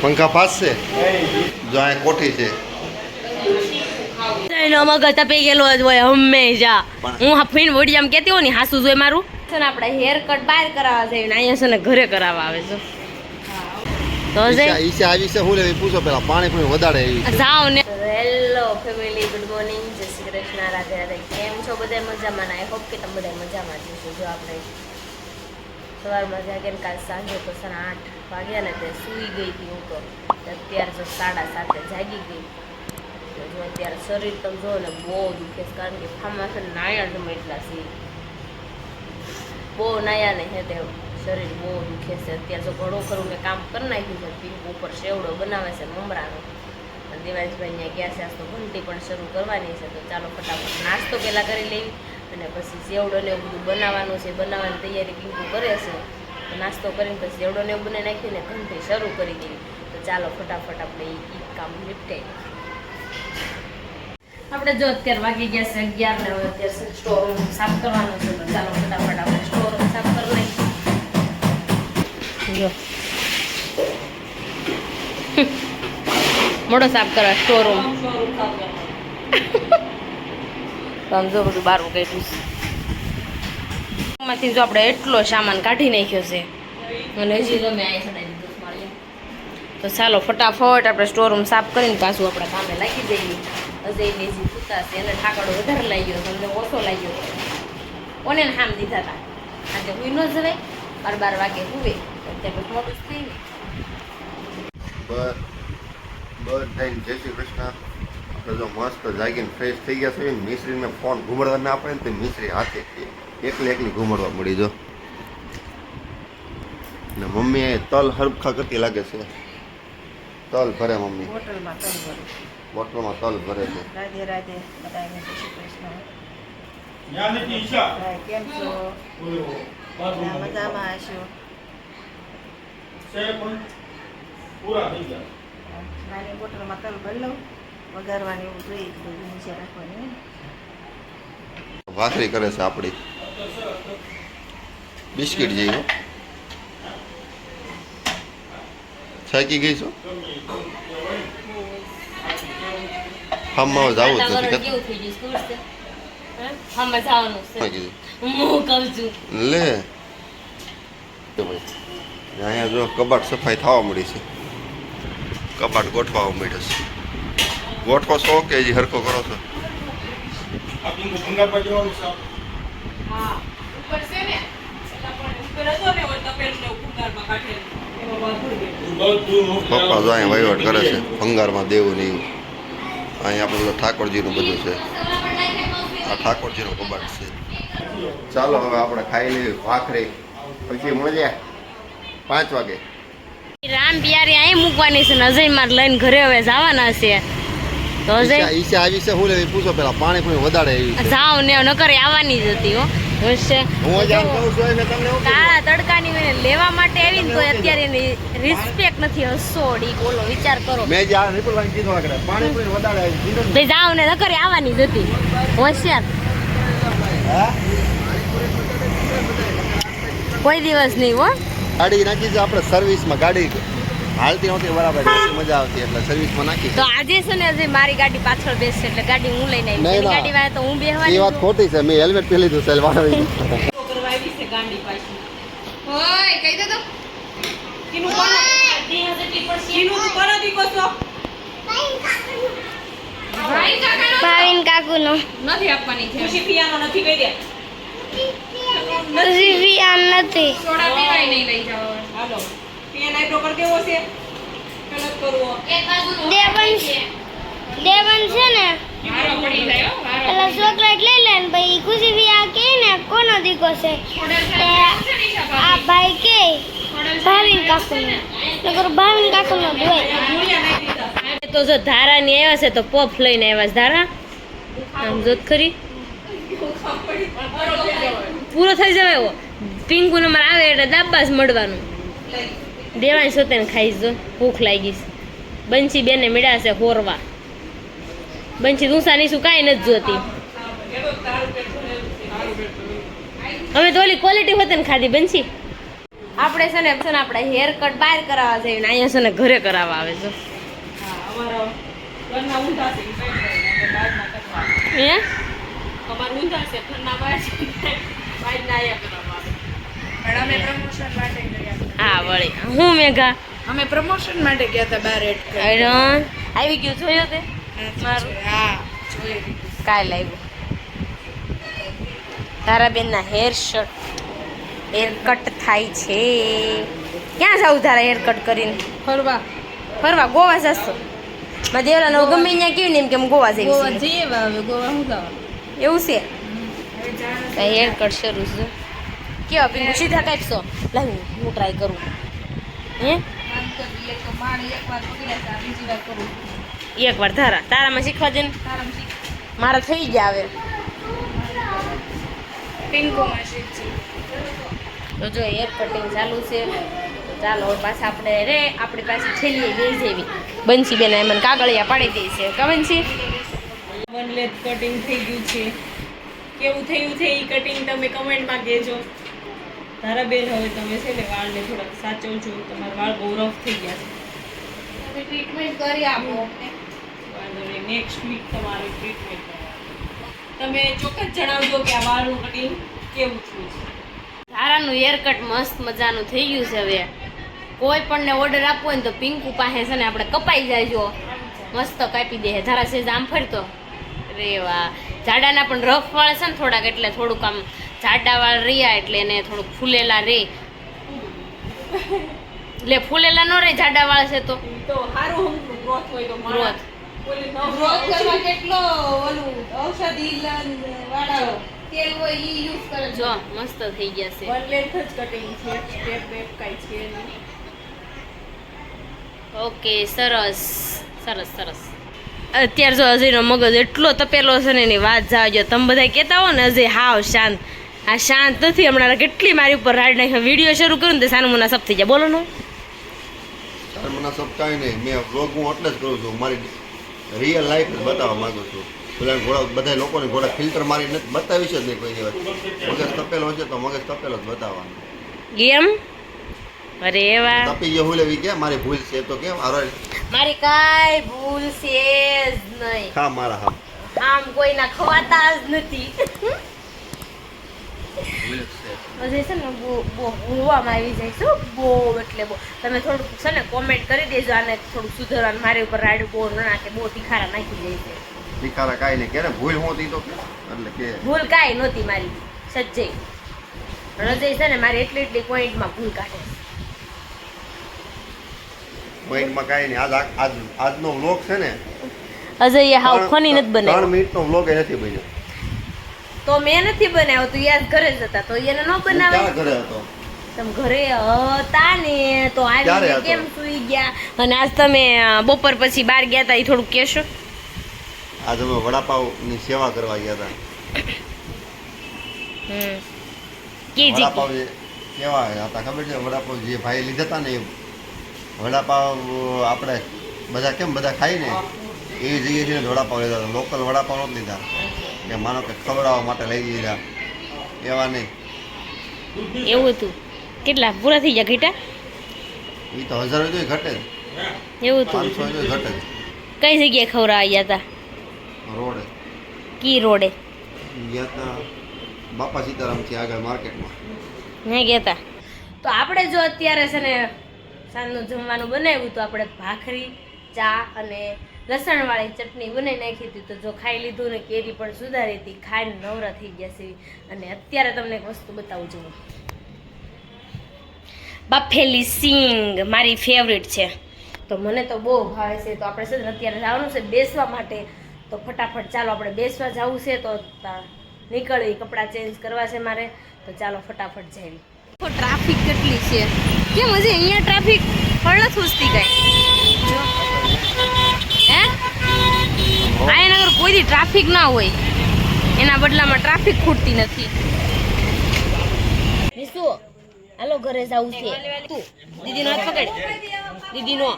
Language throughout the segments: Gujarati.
પંખા પાસ છે જો આ કોઠી છે મગજ તપી ગયેલો જ હોય હંમેશા. હું ફીણ વડિયામ કેતી હોય ને હાસુ જોઈ મારું છે ને આપણે હેર કટ બહાર કરાવવા જઈએ ને અહીંયા છે ને ઘરે કરાવવા આવે છે. તો ઈશા આવી છે હું લેવી પૂછો પેલા પાણી પણ વધારે આવી જાવ ને. હેલો ફેમિલી, ગુડ મોર્નિંગ, જય શ્રી કૃષ્ણ, રાધે રાધે. કેમ છો બધા? મજામાં? આઈ હોપ કે તમે બધા મજામાં જશો. જો આપણે સવારમાં જાગે ને કાલ સાંજે તો 8 વાગ્યા ને તે સૂઈ ગઈ હતી હું તો. અત્યારે જો 7:30 જાગી ગઈ. જો અત્યારે શરીર તમે જો ને બહુ દુખે છે કારણ કે ફામાં છે નાયા તમે એટલા છે બહુ નાયા ને હે તે શરીર બહુ દુખે છે. અત્યારે જો ઘણું ખરું મેં કામ કરી નાખ્યું છે. પીક ઉપર શેવડો બનાવે છે મમરાનો. અને દેવાંશભાઈ અહીંયા ગયા છે. આજ તો ઘંટી પણ શરૂ કરવાની છે તો ચાલો ફટાફટ નાસ્તો પહેલાં કરી લેવી અને પછી સેવડો ને એવું બધું બનાવવાનું છે. બનાવવાની તૈયારી પીંકુ કરે છે તો નાસ્તો કરીને પછી સેવડો ને એવું બનાવી નાખીને ઘંટી શરૂ કરી દેવી. તો ચાલો ફટાફટ આપણે એ કામ નિપટે. આપણે જો અત્યારે વાગી ગયા છે 11 ને હવે અત્યારે સ્ટોર રૂમ સાફ કરવાનો છે તો ચાલો ફટાફટ આપણે સ્ટોર રૂમ સાફ કરી લઈએ. જો મોટો સાફ કરવા સ્ટોર રૂમ સમજો બધું બારું કાઢ્યું છે. માંથી જો આપણે એટલો સામાન કાઢી નાખ્યો છે અને હજી તમે અહીં ચડાવી દીધું મારી. તો ચાલો ફટાફટ આપણે સ્ટોર રૂમ સાફ કરીને પાછું આપણે કામે લાગી જઈએ. અજયને જે સૂતા છે એને ઠાકડો વધારે લાગ્યો તમને ઓછો લાગ્યો કોને હામ દીધા હતા. આજે હું ન જવાય 12 વાગે હુવે અત્યારે મોટું જ થઈ ને. બધાને જય શ્રી કૃષ્ણ. આપણે જો મસ્ત જાગીને ફ્રેશ થઈ ગયા છે. મિશ્રીને ફોન ઘુમાડવા ના આપે ને તો મિશ્રી હાથે એકલી ઘુમાડવા મળી જો. ને મમ્મી એ તલ હરખા કરતી લાગે છે. તલ ભરે મમ્મી બોટલમાં તલ ભરે છે. રાધે રાધે બધાને જય શ્રી કૃષ્ણ. કેમ છો? મજામાં હશો? નાની બોટલમાં તલ ભરી લઉં. વઘારવાની એવું જોઈએ તો નીચે રાખવાની. ભાખરી કરે છે આપણી બિસ્કિટ જેવી થાકી ગઈ છો. હમણાં જવું જ નથી લે અહીંયા જો કબાટ સફાઈ થવા મળી છે. કબાટ ગોઠવા મળ્યો છે. ગોઠવો છો કે હજી હરખો કરો છો? પપ્પા જો અહીંયા વહીવટ કરે છે ભંગારમાં દેવું નહીં. અહીંયા આપણે બધું ઠાકોરજીનું બધું છે. આ ઠાકોરજીનો કબાટ છે. ચાલો હવે આપણે ખાઈ લઈએ ભાખરી પછી મળ્યા 5 વાગે. રામ પિયારી અહીં મૂકવાની છે ને અજય માર લઈને ઘરે હવે જવાના છે તો અજય ઈશા આવી છે હું લેવી પૂછો પેલા પાણી પણ વધારે આવી જાવ ને નકર આવવાની જ હતી હો. હશે હું જ આમ કહું છું મેં તમને કાળા તડકાની મને લેવા માટે આવી ને તો અત્યારે એની રિસ્પેક્ટ નથી. હસોડી બોલો વિચાર કરો. મેં જે આ નિપુલભાઈ કીધું આગળ પાણી પણ વધારે આવી તે જાવ ને નકર આવવાની જ હતી. હોશિયાર કોઈ દિવસ નહીં હો. ગાડી નાખી છે આપણે સર્વિસમાં. ગાડી હાલતી નહોતી બરાબર મજા આવતી એટલે સર્વિસમાં નાખી. તો આજે છે ને આજે મારી ગાડી પાછળ બેસશે એટલે ગાડી હું લઈને આવી. એની ગાડી વાળા તો હું બેહવાની. એ વાત ખોટી છે. મેં હેલ્મેટ પહેરી લીધું સેલ વાળા કરવાવી છે ગાડી પાછી. ઓય કહી દે તો કિનું કોણ દી હજે પર કિનું તું કોણ દી કોસો ભાઈન કાકુનો નથી આપવાની છે. ખુશી પિયાનો નથી કહી દે. ખુશી પિયાનો નથી. સોડા પીવાય નહીં લઈ જાવ. હાલો પિયા નાઈટો કરી દેવો છે કલર કરવો. એક બાજુ દેવન છે ને મારો પડી જાય હો મારો. પેલા ચોકલેટ લઈ લે ને ભાઈ ખુશી પિયા કે ને કોનો દીકો છે આ ભાઈ કે ભાવિન કાકુનો. નકર ભાવિન કાકુનો જોઈ તો જો ધારાની આવ્યા છે તો પફ લઈને આવ્યા છે. ધારા આમ જોત ખરી પૂરો થઈ જાય એવો. પિંકુ નંબર આવે એટલે દાબાસ મળવાનું. દેવાય સોતેને ખાઈશ જો ભૂખ લાગી છે. બંસી બેને મળ્યા છે હોરવા. બંસી ઊંસા નીસું કાંઈ નથી જોતી. અમે તો ઓલી ક્વોલિટી હોતે ને ખાધી બંસી. આપણે છે ને આપણે હેર કટ બહાર કરાવવા જઈએ ને અહીંયા છે ને ઘરે કરાવવા આવે છે હા અમારો ઘરના ઊંધા છે ઈ સાઈડ સાઈડ બાજમાં કરવા હે અમાર ઊંધા છે ઘરના બાજના આયા કરવા પણ અમે પ્રમોશન માટે ગયા હા વળી હું મેઘા અમે પ્રમોશન માટે ગયા હતા બાર એડ અરણ આવી ગયું જોયું તે મારું હા જોઈ કાલ આવ્યું તારા બેનના હેર કટ થાય છે ક્યાં જાવ તારા હેર કટ કરીને ફરવા ફરવા ગોવા જશો મારા દેવલાને હું ગમે ત્યાં કેવી ને એમ કે હું ગોવા જઈશ ગોવા જઈએ હવે ગોવા હું જવા એવું છે હેર કટ શરૂ છે કેવા પીવું સીધા કાપશો લાવી હું ટ્રાય કરું હે એકવાર તારામાં શીખવા દે ને મારા થઈ ગયા હવે તો જો હેર કટિંગ ચાલુ છે તો ચાલો હવે પાછા આપણી પાસે છેલ્લી લઈ જેવી બંસી બેન મને કાગળિયા પાડી દઈ છે કવનસી વન લેથ કટિંગ થઈ ગયું છે કેવું થયું છે એ કટિંગ તમે કમેન્ટમાં કહેજો તારા બેન હવે તમે છે ને વાળને થોડાક સાચવજો તમારા વાળ બહુ રફ થઈ ગયા છે ટ્રીટમેન્ટ કરી આપો વાંધો નહીં નેક્સ્ટ વીક તમારી ટ્રીટમેન્ટ તમે ચોક્કસ જણાવજો કે આ વાળનું કટિંગ કેવું થયું છે ધારાનું હેર કટ મસ્ત મજાનું થઈ ગયું છે હવે કોઈ પણને ઓર્ડર આપવો હોય ને તો પિંકુ પાસે છે ને આપણે કપાઈ જાયજો મસ્ત કાપી દે ધારા છે આમ ફરતો રે વાહ જાડાના પણ રફ વાળ છે ને થોડાક એટલે થોડુંક આમ જાડા વાળ રહ્યા એટલે એને થોડુંક ફૂલેલા રે એટલે ફૂલેલા ન રે જાડા વાળ છે તો સારું ગ્રોથ હોય તો ગ્રોથ ગ્રોથ કરવા કેટલો ઓલું ઔષધિ વાળા તેલ હોય ઈ યુઝ કરે જો મસ્ત થઈ ગયા છે વન લેન્થ જ કટિંગ છે સ્ટેપ બેક કાઈ છે નહીં ઓકે સરસ સરસ સરસ અત્યારે જો અજયનો મગજ એટલો તપેલો છે ને એની વાત જાવજો તમે બધા કહેતા હો ને અજય હાવ શાંત આ શાંત નથી હમણાં કેટલી મારી ઉપર રાડ નાખી વિડીયો શરૂ કરું ને તે સાનું મને સપ થઈ જાય બોલો ને તાર મને સબ કાંઈ નહીં મેં વ્લોગ હું એટલે જ કરું છું મારી રિયલ લાઈફ જ બતાવવા માંગુ છું પેલા ઘોડા બધા લોકોને ઘોડા ફિલ્ટર મારી નથી બતાવીશ જ નહીં કોઈ દિવસ મગજ તપેલો છે તો મગજ તપેલો જ બતાવવાનો એમ અરે વાહ તપી ગયો હું લેવી કે મારી ભૂલ છે તો કેમ આરો મારી કાંઈ ભૂલ છે જ નહીં ખા મારા હા આમ કોઈના ખવાતા જ નથી ભૂલ જ છે અજય છે ને બહુ હોવામાં આવી જાય શું બહુ એટલે બહુ તમે થોડુંક છે ને કોમેન્ટ કરી દેજો આને થોડુંક સુધારવાનું મારી ઉપર રાડું બહુ ન નાખે બહુ તીખારા નાખી જાય છે તીખારા કાંઈ નહીં કે ને ભૂલ હું હતી તો કે એટલે કે ભૂલ કાંઈ નહોતી મારી સચ્ચે અજય છે ને મારી એટલી પોઈન્ટમાં ભૂલ કાઢે પોઈન્ટમાં કાંઈ નહીં આજનો વ્લોગ છે ને અજય હાવ ફની નથી 3 બનાવ્યો મિનિટનો વ્લોગ એ નથી બન્યો તો મેં નથી બનાવ્યો તું યાદ ઘરે જ હતા તો એને ન બનાવે ક્યાં ઘરે હતો તમે ઘરે હતા ને તો ક્યારે આવીને હતો? કેમ સુઈ ગયા અને આજ તમે બપોર પછી બહાર ગયા હતા એ થોડુંક કહેશો આજે અમે વડાપાવની સેવા કરવા ગયા હતા કીજી વડાપાવ જે કેવા હતા ખબર છે વડાપાવ જે ભાઈ લીધા હતા ને એ વડાપાવ આપણે બધા કેમ બધા ખાઈ ને એ જગ્યાએ જઈને વડાપાવ લીધા હતા લોકલ વડાપાવ નથી લીધા કે માનો કે ખવડાવવા માટે લઈ લીધા એવા નહીં એવું હતું કેટલા પૂરા થઈ ગયા ઘીટા એ તો 1000 હોય તો ઘટે જ એવું હતું 500 હોય તો ઘટે જ કઈ જગ્યાએ ખવડાવવા ગયા હતા રોડે કી રોડે ગયા હતા બાપા સીતારામથી આગળ માર્કેટમાં મેં ગયા હતા તો આપણે જો અત્યારે છે ને સાંજનું જમવાનું બનાવ્યું તો આપણે ભાખરી ચા અને લસણવાળી ચટણી બનાવી નાખી હતી તો જો ખાઈ લીધું ને કેરી પણ સુધારી હતી ખાઈને નવરા થઈ ગયા છે અને અત્યારે તમને એક વસ્તુ બતાવું છું બફેલી સિંગ મારી ફેવરિટ છે તો મને તો બહુ ભાવે છે તો આપણે છે ને અત્યારે જવાનું છે બેસવા માટે તો ફટાફટ ચાલો આપણે બેસવા જવું છે તો નીકળવી કપડાં ચેન્જ કરવા છે મારે તો ચાલો ફટાફટ જઈએ ટ્રાફિક કેટલી છે કેમ હજી અહીંયા ટ્રાફિક ફળ નથી ઉસતી કઈ હે આયા નગર કોઈ દી ટ્રાફિક ના હોય એના બદલામાં ટ્રાફિક ખૂટતી નથી વિસુ હાલો ઘરે જવું છે તું દીદીનો હાથ પકડ દીદીનો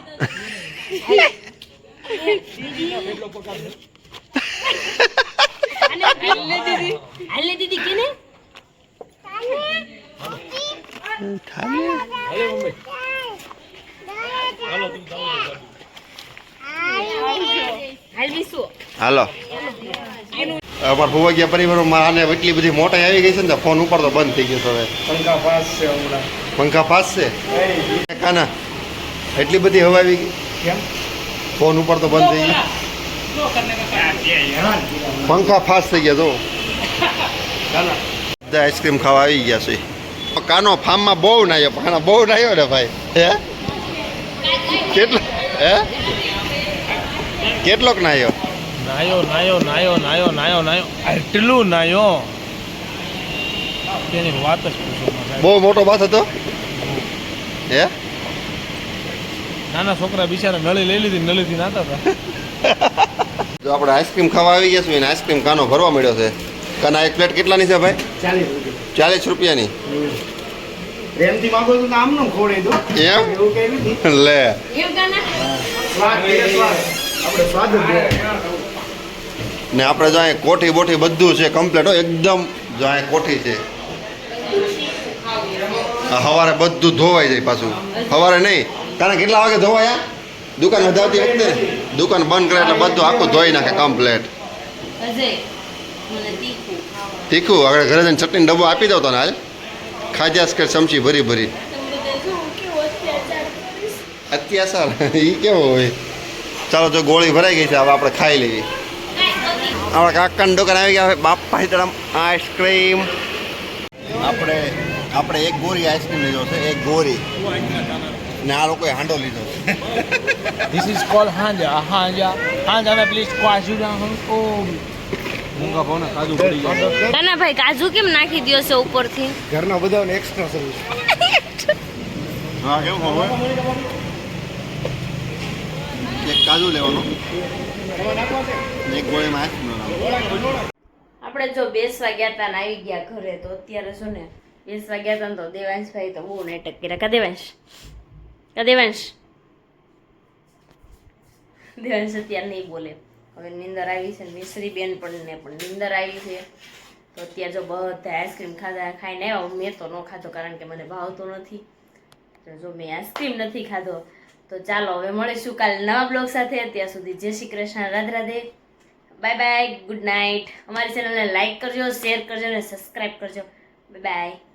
હાલે દીદી કેને હાલવી શું હાલો અમારા ભુવાગિયા પરિવારમાં આને એટલી બધી મોટાઈ આવી ગઈ છે ને ફોન ઉપર તો બંધ થઈ ગયો છે હવે પંખા પાસ છે કાના એટલી બધી હવા આવી ગઈ ફોન ઉપર તો બંધ થઈ ગયું પંખા ફાસ થઈ ગયા તો બધા આઈસ્ક્રીમ ખાવા આવી ગયા છે કાનો ફાર્મમાં બહુ નાયો કાના બહુ નાયો ને ભાઈ હે કેટલો હે કેટલોક નાયો નાયો આટલું નાયો તેની વાત જ પૂછો બહુ મોટો બાથ હતો હે નાના છોકરા બિચારા નળી લઈ લીધી નળીથી નાતા હતા જો આપણે આઈસ્ક્રીમ ખાવા આવી ગયા છું એને આઈસ્ક્રીમ કાનો ભરવા મળ્યો છે કાના એક પ્લેટ કેટલાની છે ભાઈ 40 રૂપિયાની પ્રેમથી માંગો તો આમ નો ખોડે દો એમ એવું કેવી નથી લે એમ કાના સ્વાદ આપણે સ્વાદ ને આપણે જો અહીંયા કોઠી બોઠી બધું છે કમ્પ્લીટ હો એકદમ જો અહીંયા કોઠી છે સવારે બધું ધોવાઈ જાય પાછું સવારે નહીં કારણ કેટલા વાગે ધોવાય દુકાન વધારતી વખતે દુકાન બંધ કરે એટલે બધું આખું ધોઈ નાખે કમ્પ્લીટ અજય મને તીખું તીખું આગળ ઘરે જઈને ચટણી ડબ્બો આપી દો તને હાલ ખાજાસ કર ચમચી ભરી ભરી અત્યાચાર એ કેવો હોય ચાલો જો ગોળી ભરાઈ ગઈ છે હવે આપણે ખાઈ લેવી આપણા કાકાની દુકાન આવી ગયા હવે બાપા સીતારામ આઈસ્ક્રીમ આપણે એક ગોરી આઈસ્ક્રીમ લીધો છે એક ગોરી ને આ લોકોએ હાંડો લીધો છે ધીસ ઇઝ કોલ હાંજા ને પ્લીઝ ક્વાશુ ઓ મૂંગા ભાવને કાજુ પડી ગયા કાના ભાઈ કાજુ કેમ નાખી દ્યો છે ઉપરથી ઘરના બધાને એક્સ્ટ્રા સર્વિસ હા કેવું હવે એક કાજુ લેવાનો ને એક ગોળીમાં આઈસ્ક્રીમ આપણે જો બેસવા ગયા તા ને આવી ગયા ઘરે તો અત્યારે શું ને બેસવા ગયા તા ને તો દેવાંશભાઈ તો બહુ નાટક કર્યા કા દેવાંશ દેવાંશ અત્યારે નહીં બોલે હવે નીંદર આવી છે ને મિશ્રી બેન પણ નીંદર આવી છે તો અત્યારે જો બધા આઈસ્ક્રીમ ખાઈને આવ્યા મેં તો ન ખાધો કારણ કે મને ભાવતો નથી તો જો મેં આઈસ્ક્રીમ નથી ખાધો તો ચાલો હવે મળીશું કાલે નવા બ્લોગ સાથે ત્યાં સુધી જય Shri Krishna Radhe Radhe bye bye good night અમારી ચેનલને લાઈક કરજો શેર કરજો અને સબસ્ક્રાઈબ કરજો બાય બાય